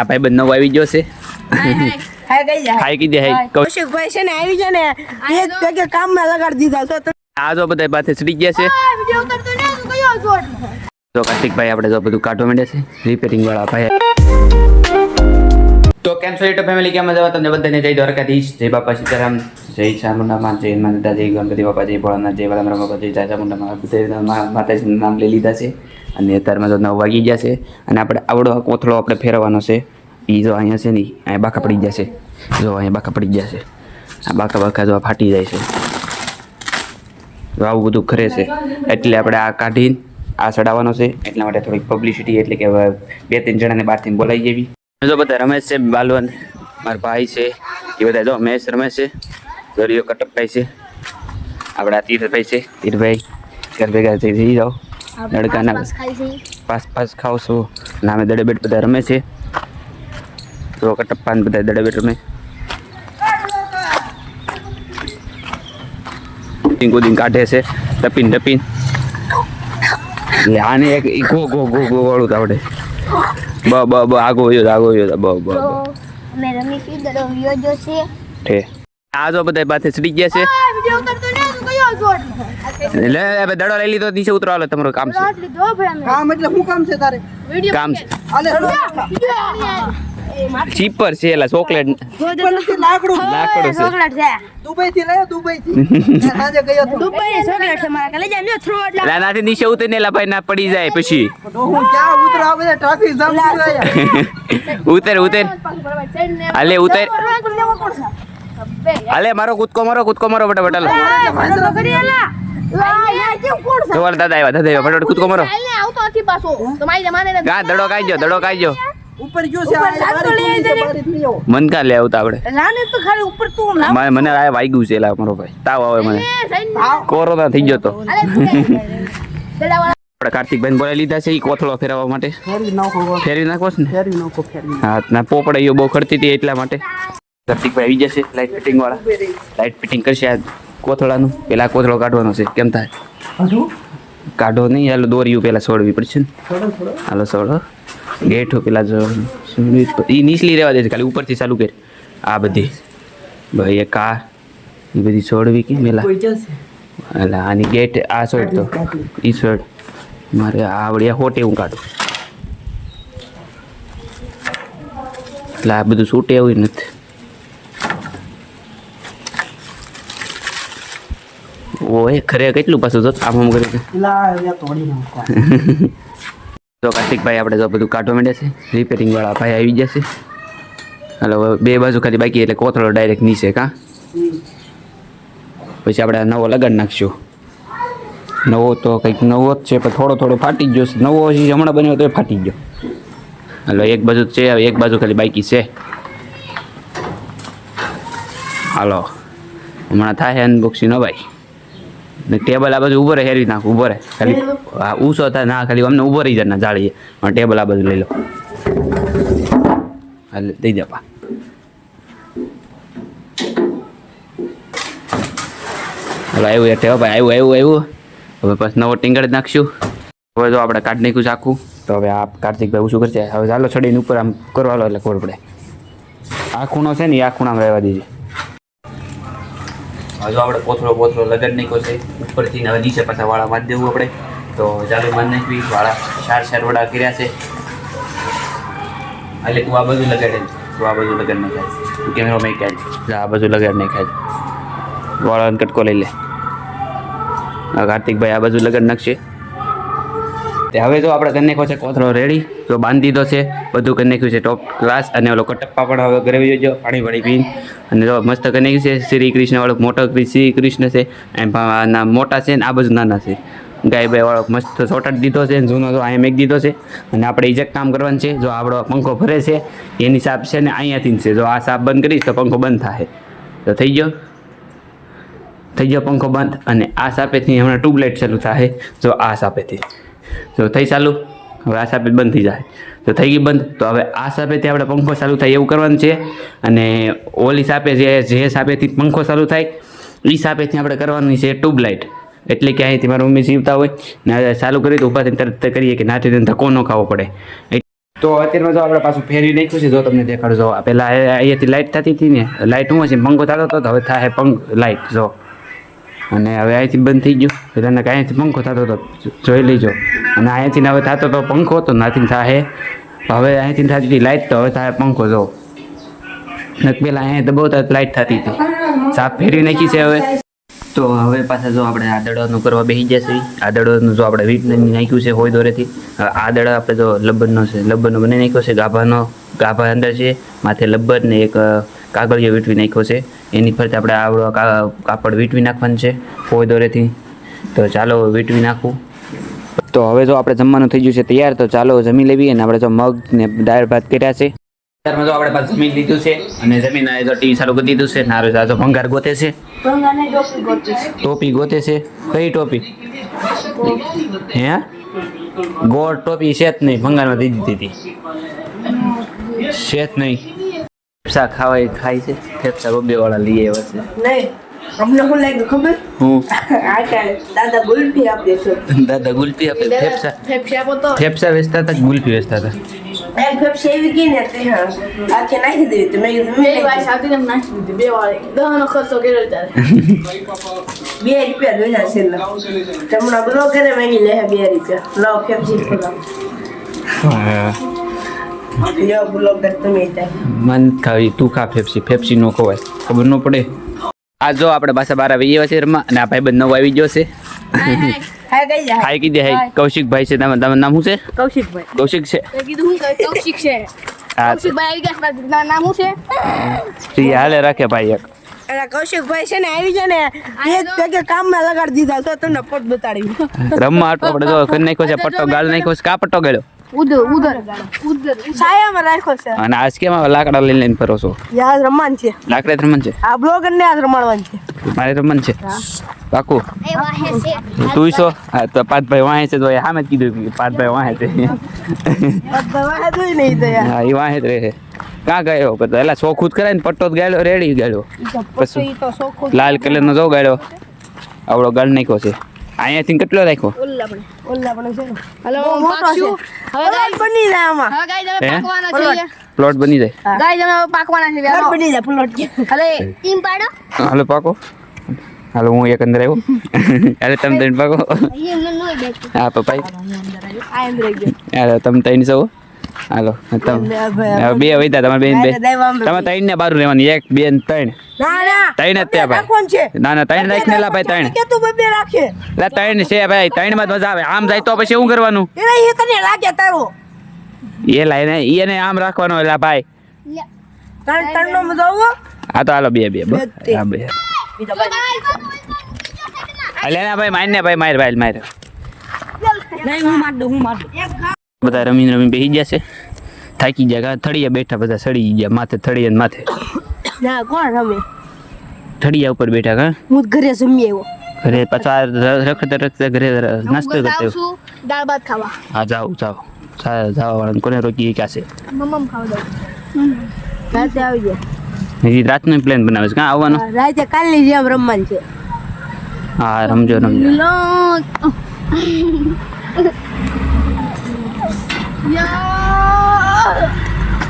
આ ભાઈ બંને નવો આવી ગયો છે. હાય કીધી હાય કૌશિકભાઈ છે ને આવી ગયા ને એક જગ્યાએ કામમાં લગાડી દીધા તો આ જો બધા પાસે ચડી ગયા છે. તો કાર્તિકભાઈ આપણે જો બધું કાઢવા માંડ્યા છે રિપેરિંગ વાળા ભાઈ. તો કેમ છો યુટ્યુબ ફેમિલી, કેમ મજા તમને બધાને જય દ્વારકાધીશ, જય બાપા સીતારામ, જય ચામુંડામાં, જય માતા, જય ગણપતિ બાપા, જય ભોળાનાથ, જય બાલારામ બાપા, જય ચામુંડામાં. બધા માતાજીનું નામ લઈ લીધા છે અને અત્યારમાં તો 9 વાગી ગયા છે અને આપણે આવડો કોથળો આપણે ફેરવવાનો છે. એ જો અહીંયા છે ને અહીંયા બાકા પડી ગયા છે. જો અહીંયા બાકા પડી ગયા છે. આ બાકા જો ફાટી જાય છે. તો આવું બધું કરે છે એટલે આપણે આ કાઢીને આ ચડાવવાનો છે. એટલા માટે થોડીક પબ્લિસિટી, એટલે કે 2-3 જણાને બહારથી બોલાવી જેવી. જો બધા રમેશ છે, બાલવન મારા ભાઈ છે, એ બધા જો મેચ રમે છે. દરિયો કટપભાઈ છે, આપણે આ તીર્થભાઈ છે. તીર્થભાઈ ઘર ભેગા થઈ જાઓ, લડકાના પાસ ખાવ છો. નામે દડેબેટ બધા રમે છે. તો કટપ્પાન બધા દડેબેટ રમે. કુદીન કાઢે છે ટપીન એટલે આને એક ગો વાળું આવડે. આગો આ જો બધા પાસે ચડી ગયા છે. એટલે દડો લઈ લીધો, નીચે ઉતરો. હાલો તમારું કામ છે. કામ એટલે શું કામ છે તારે? કામ છે ચીપર છે, એલા ચોકલેટ લાકડું છે. દુબઈ થી લાયો, દુબઈ થી સાંજે ગયો તો. દુબઈ ચોકલેટ છે મારા કાલે જામ્યો થ્રો એટલે નાથી નીચે ઉતરીને એલા ભાઈ ના પડી જાય પછી. તો હું ક્યાં ઉતરો? આ બધા ટ્રાફિક જામ થઈ રહ્યા. ઉતર હાલે ઉતર. હાલે મારો કૂદકો મારો ફટાફટ. હાલો દાદા આવ્યા ફટાફટ કૂદકો મારો. કા દડો કાઢજો ઉપર ગયો છે મન કા લે આવતા આપણે. રાને તો ખાલી ઉપર તું ના મને આ વાગ્યું છે એલા મારો ભાઈ, તાવ આવે મને, કોરોના થઈ ગયો તો. આપણે કાર્તિકભાઈ બોલાવી લીધા છે એ કોથળો ફેરવવા માટે. ફેરવી નાખો ને. હા ના પોપડાઈઓ બહુ ખડતી હતી એટલા માટે. કાર્તિકભાઈ આવી જશે લાઇટ ફિટિંગ વાળા. લાઇટ ફિટિંગ કરશે આ કોથળાનું. પેલા કોથળો કાઢવાનો છે. કેમ થાય કાઢો નહીં, હાલો દોરીયું પેલા છોડવી પડશે ને. હાલો છોડો ગેઠો પેલા જો એ નીચલી રહેવા દે છે, ખાલી ઉપરથી ચાલુ કર. આ બધી ભાઈ એક આ એ બધી છોડવી કે પેલા એટલે આની ગેટ આ છોડ તો એ છોડ મારે આવડ્યા હોટે હું કાઢું. એટલે આ બધું છૂટે એવું નથી. ઓય ખરે કેટલું પાછું તો આમ કરે છે. તો કાર્તિકભાઈ આપણે તો બધું કાઢવા માંડ્યા છે. રિપેરિંગ વાળા ભાઈ આવી જશે. હાલો 2 બાજુ ખાલી બાકી એટલે કોથળો ડાયરેક્ટ નીચે. પછી આપણે નવો લગાડી નાખશું. નવો તો કંઈક નવો જ છે પણ થોડો ફાટી જ ગયો છે. નવો હમણાં બન્યો તો ફાટી ગયો. હાલો એક બાજુ છે, એક બાજુ ખાલી બાકી છે. હાલો હમણાં થાય અનબોક્સિંગ. ભાઈ ટેબલ આ બાજુ ઊભો રહે, હેરવી નાખ. ઊભો રહે ખાલી. હા ઊંચો થાય ના, ખાલી અમને ઊભો રહી જાય ના જાળીએ. ટેબલ આ બાજુ લઈ લો. હાલે દઈ દે પા. હાલો આવ્યું ટેવ ભાઈ, આવ્યું. હવે પછી નવો ટીંગળ જ નાખશું. હવે જો આપણે કાઢી નાખ્યું છે આખું. તો હવે આ કાર્તિકભાઈ શું કરશે? હવે ચાલો છડીને ઉપર આમ કરવાનો એટલે ખબર પડે. આ ખૂણો છે ને આ ખૂણામાં રહેવા દીધી. હજુ આપણે કોથળો લગાડી નાખ્યો છે ઉપરથી. હવે નીચે પાછા વાળા મારી દેવું આપણે. તો ચાલુ મારી નાખવી. વાળા 4 વડા કર્યા છે. એટલે તું આ બાજુ લગાડે, તું આ બાજુ લગાડી નાખાય. કેમેરો મેં કાઢ આ બાજુ લગાડી નાખાય. વાળાનો કટકો લઈ લે. કાર્તિકભાઈ આ બાજુ લગાડી નાખશે. હવે જો આપણે કરી નાખ્યો છે કોથળો રેડી. તો બાંધી દીધો છે, બધું કરી નાખ્યું છે ટોપ ક્લાસ. અને ઓલો કટપ્પા પણ હવે ઘરે જોજો પાણી પીને. અને જો મસ્ત કરી નાખ્યું છે. શ્રી કૃષ્ણ વાળો મોટો શ્રી કૃષ્ણ છે. એમ મોટા છે ને આ બાજુ નાના છે. ગાયભાઈ વાળો મસ્ત ચોટાડી દીધો છે. જૂનો તો અહીંયા મેક દીધો છે. અને આપણે ઇજેક્ટ કામ કરવાનું છે. જો આપણો પંખો ભરે છે એની સાપ છે ને અહીંયાથી છે. જો આ સાપ બંધ કરીશ તો પંખો બંધ થાય. તો થઈ ગયો પંખો બંધ. અને આ સાપેથી હમણાં ટ્યુબલાઇટ ચાલુ થાય. જો આ સાપેથી તો થઈ ચાલુ. હવે આ સાપે બંધ થઈ જાય. તો થઈ ગઈ બંધ. તો હવે આ સાપેથી આપણે પંખો ચાલુ થાય એવું કરવાનું છે. અને ઓલી સાપે જે સાપેથી પંખો ચાલુ થાય એ સાપેથી આપણે કરવાની છે ટ્યુબલાઇટ. એટલે કે અહીંથી મારા મમ્મી જીવતા હોય ને ચાલુ કરી તો ઊભા થઈને તરત કરીએ કે નાથી ધક્કો ન ખાવો પડે. તો અત્યારમાં જો આપણે પાછું ફેરવી નાખ્યું છે. જો તમને દેખાડો, જો પેલા અહીંયાથી લાઇટ થતી હતી ને, લાઇટ હું હશે પંખો થતો હતો, તો હવે થાય લાઇટ જો. અને હવે અહીંથી બંધ થઈ ગયું. પેલા અહીંયાથી પંખો થતો હતો, જોઈ લેજો. અને અહીંયાથી હવે થતો તો પંખો, તો નાથી થાય હવે અહીંથી થતી હતી લાઇટ, તો હવે થાય પંખો જો. પેલા અહીંયા તો બહુ લાઇટ થતી હતી. સાફ ફેરવી નાખી છે હવે. તો હવે પાછા જો આપણે આદડવાનું કરવા બેસી જશે. આદડવાનું જો આપણે વીટ નાખ્યું છે હોય દોરેથી. આદડા આપણે જો લબ્બરનો છે, લબ્બરનો બનાવી નાખ્યો છે. ગાભા અંદર છે, માથે લબ્બર ને એક કાગળિયો વીટવી નાખ્યો છે. એની ફરતે આપણે આવડો કાપડ વીટવી નાખવાનું છે હોય દોરેથી. તો ચાલો વીટવી નાખવું. તો હવે જો આપણે જમવાનું થઈ ગયું છે તૈયાર, તો ચાલો જમી લેવી. અને આપણે જો મગ ને દાળ ભાત કર્યા છે. અત્યારમાં જો આપણે પાછું જમીન લીધું છે, અને જમીન જો ટીવી ચાલુ કરી દીધું છે. નારો જાજો ભંગાર ગોતે છે, ટોપી ગોતે છે. કઈ ટોપી? હે ગોળ ટોપી છે જ નહીં, ભંગારમાં દઈ દીધી હતી. છે જ નહીં. ફેફસા ખાવા ખાય છે. ફેફસા બબ્બે વાળા લઈ આવ્યા છે. નહીં અમને શું લાગ્યું ખબર? હું દાદા ગુલ્ફી આપે છે. દાદા ગુલ્ફી આપે. ફેફસા વેચતા હતા, ગુલ્ફી વેચતા હતા. એક ફેફસી એવી ગઈ ને તે આખે નાખી દેવી. તો મેં કીધું બે વાર સાથે એમ નાખી દીધી, બે વાર દહનો ખર્ચો કર્યો ત્યારે. ₹2 જોયા છે. હમણાં બ્લો કરે મેગી લે ₹2. લાવ ફેફસી ખોલાવ. લ્યો બ્લો કર તમે ત્યાં. મન ખાવી, તું ખા ફેફસી. ફેફસી નો ખવાય, ખબર ન પડે. આ જો આપણે પાછા 12 આવી ગયા છે રમવા. અને આ ભાઈ નવો આવી ગયો છે. હાય કઈ જાય? હાય કીધે હાય. કૌશિકભાઈ છે. તમારું નામ શું છે? કૌશિકભાઈ. કૌશિક છે. મેં કીધું હું કહે કૌશિક છે. હા, કૌશિકભાઈ આવી ગયા છે. મારું નામ શું છે? શ્રી હાલે રાખે ભાઈ એક. અને કૌશિકભાઈ છે ને આવી જાય ને એક ભેગે કામમાં લગાડી દીધા. તો તમને પોત બતાડી રમવા આટલો આપણે જો કરી નાખ્યો છે. પટ્ટો ગાળ નાખ્યો છે. કા પટ્ટો ગાળ્યો? ઉધર છાયામાં રાખ્યો છે. અને આજ કેમ લાકડા લઈને ફરો છો? યાદ રમવાનું છે. લાકડા રમણ છે. આ બ્લોગર ને આજ રમાડવાનું છે. મારે રમણ છે પાકું. તું છો? હા, તો પાર્થભાઈ વાહે છે. તો સામે જ કીધું કે પાર્થભાઈ વાહે છે. વાહ જોઈ નહીં તો યાર. હા, એ વાહે જ રહે. ક્યાં ગયો? પેલા ચોખું જ કરાય ને. પટ્ટો જ ગાળ્યો, રેડી ગાળ્યો. પછી તો સોખું લાલ કલર નો જો ગાળ્યો. આવડો ગાળ નાખ્યો છે. અહીંયાથી કેટલો રાખ્યો? ઓલા પણ છે ને. હલો બહુ મોટો છે. હવે ઘર બની જાય આમાં. હવે ગાય તમે હે? પાકવાના છે. પ્લોટ બની જાય. ગાય તમે પાકવાના છે. ઘર બની જાય પ્લોટ. અલે ટીમ પાડો. હાલો પાકો. હાલો હું એક અંદર આવ્યો. અરે તમે ત્રણ પાકો. હા પપ્પાઈ. આ અંદર આવી ગયો. હાલો તમે ત્રણ છો. હાલો તમે બે વૈતા. તમારે બેન બે. તમે ત્રણ ને બારું રહેવાની. એક બે ને ત્રણ. ના ના ત્રણ જ ત્યાં ભાઈ. કોણ છે? ના ના ત્રણ રાખીને લા ભાઈ ત્રણ. કે તું બબે રાખે. લા ત્રણ છે ભાઈ. ત્રણ માં મજા આવે. આમ જાય તો પછી શું કરવાનું? એને એ તને લાગે તારો. એ લાઈને એને આમ રાખવાનો. લા ભાઈ ત્રણ નો મજા આવો. આ તો હાલો બે બે બસ. બે. હા બે. બીજો ભાઈ. અલે ના ભાઈ માર ને ભાઈ માર ભાઈ માર. નહીં હું માર દઉં. બધા રમી બેસી ગયા છે. થાકી ગયા. થળિયા બેઠા બધા સડી ગયા. માથે થળિયા માથે. ના કોણ રમે? થળિયા ઉપર બેઠા. કા હું ઘરે જમી આવ્યો. ઘરે પાછા રખતા ઘરે નાસ્તો કરતા. આવશું દાળ ભાત ખાવા. હા જાઓ જાઓ. જવા વાળા કોને રોકી ક્યાં છે? મમ્મ ખાવા દઉં. રાતે આવી જાય. હજી રાતનો પ્લાન બનાવે છે. ક્યાં આવવાનો? રાતે કાલની જેમ રમવાનું છે. હા રમજો રમજો.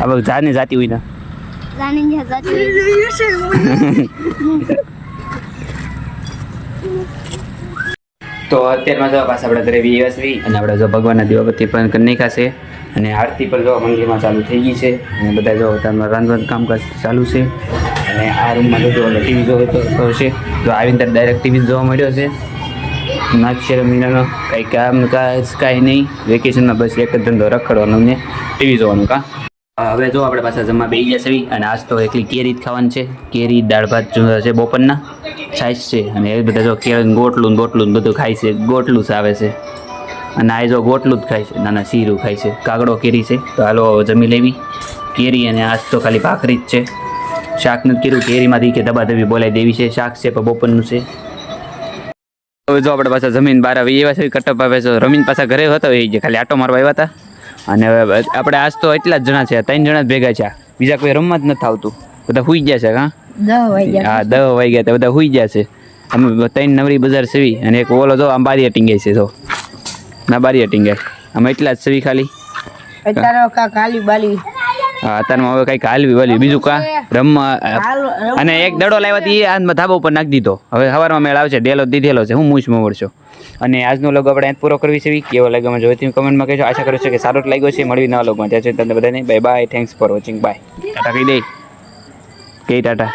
હવે જાને જાતી હોય ને. તો અત્યારમાં જો પાછા આપણે ઘરે બેસવી. અને આપણે જો ભગવાનના દીવાબત્તી પણ કરી નાખ્યા છે. અને આરતી પણ જો મંદિરમાં ચાલુ થઈ ગઈ છે. અને બધા જો તમારું રાંધવાનું કામકાજ ચાલુ છે. અને આ રૂમમાં જો ટીવી જોવે તો છે. જો આવીને ડાયરેક્ટ ટીવી જોવા મળ્યો છે. નાક્ષર મહિનાનો કંઈ કામ કાંઈ નહીં. વેકેશનમાં બસ એક જ ધંધો રખડવાનો ને ટીવી જોવાનું. કાં હવે જો આપણે પાછા જમવા બેસી ગયા છે. અને આજ તો એકલી કેરી જ ખાવાની છે. કેરી દાળ ભાત છે બપોરના. છાશ છે. અને એ બધા જો કેળું ગોટલું બધું ખાય છે. ગોટલું જ આવે છે. અને આ જો ગોટલું જ ખાય છે. નાના શીરું ખાય છે. કાગડો કેરી છે. તો હાલો જમી લેવી કેરી. અને આજ તો ખાલી ભાખરી જ છે. શાક નથી કર્યું. કેરીમાંથી કે દબાદબી બોલાવી દેવી છે. શાક છે પણ બપોરનું છે. હવે જો આપણે પાછા જમીન બહાર આવી એવા છે. કટપ આવે છે. રમીન પાછા ઘરે હતો એ જે ખાલી આટો મારવા આવ્યા હતા. અને હવે આપણે આજ તો એટલા જ જણા છે. 3 જણા જ ભેગા છે. બીજા કોઈ રમવા જ નથી આવતું. બધા હુઈ ગયા છે. હા 10 વાગ્યા. હા 10 વાગ્યા હતા. બધા હુઈ ગયા છે. અમે 3 નવરી બજાર સેવી. અને એક ઓલો જો આમ બારી ટીંગાય છે. જો ના બારી ટીંગાય. અમે એટલા જ સેવી ખાલી. અત્યારે કાંક હાલી બાલી હા અત્યારમાં હવે કંઈક હાલવી વાલવી બીજું કા રમવા અને એક દડો લાવ્યા હતી એ આ ધાબા ઉપર નાખી દીધો હવે સવારમાં મેળ આવશે ડેલો દીધેલો છે હું મૂછમાં વળશો અને આજનો લોગ આપણે પૂરો કરવી છે કેવો લાગ્યો મને જોઈતી કમેન્ટમાં કહેજો આશા કરું છું કે સારો જ લાગ્યો છે મળવી નવા લોગમાં ત્યાં સુધી તમને બધાને bye bye thanks for watching bye Tata કહી દે કે ટાટા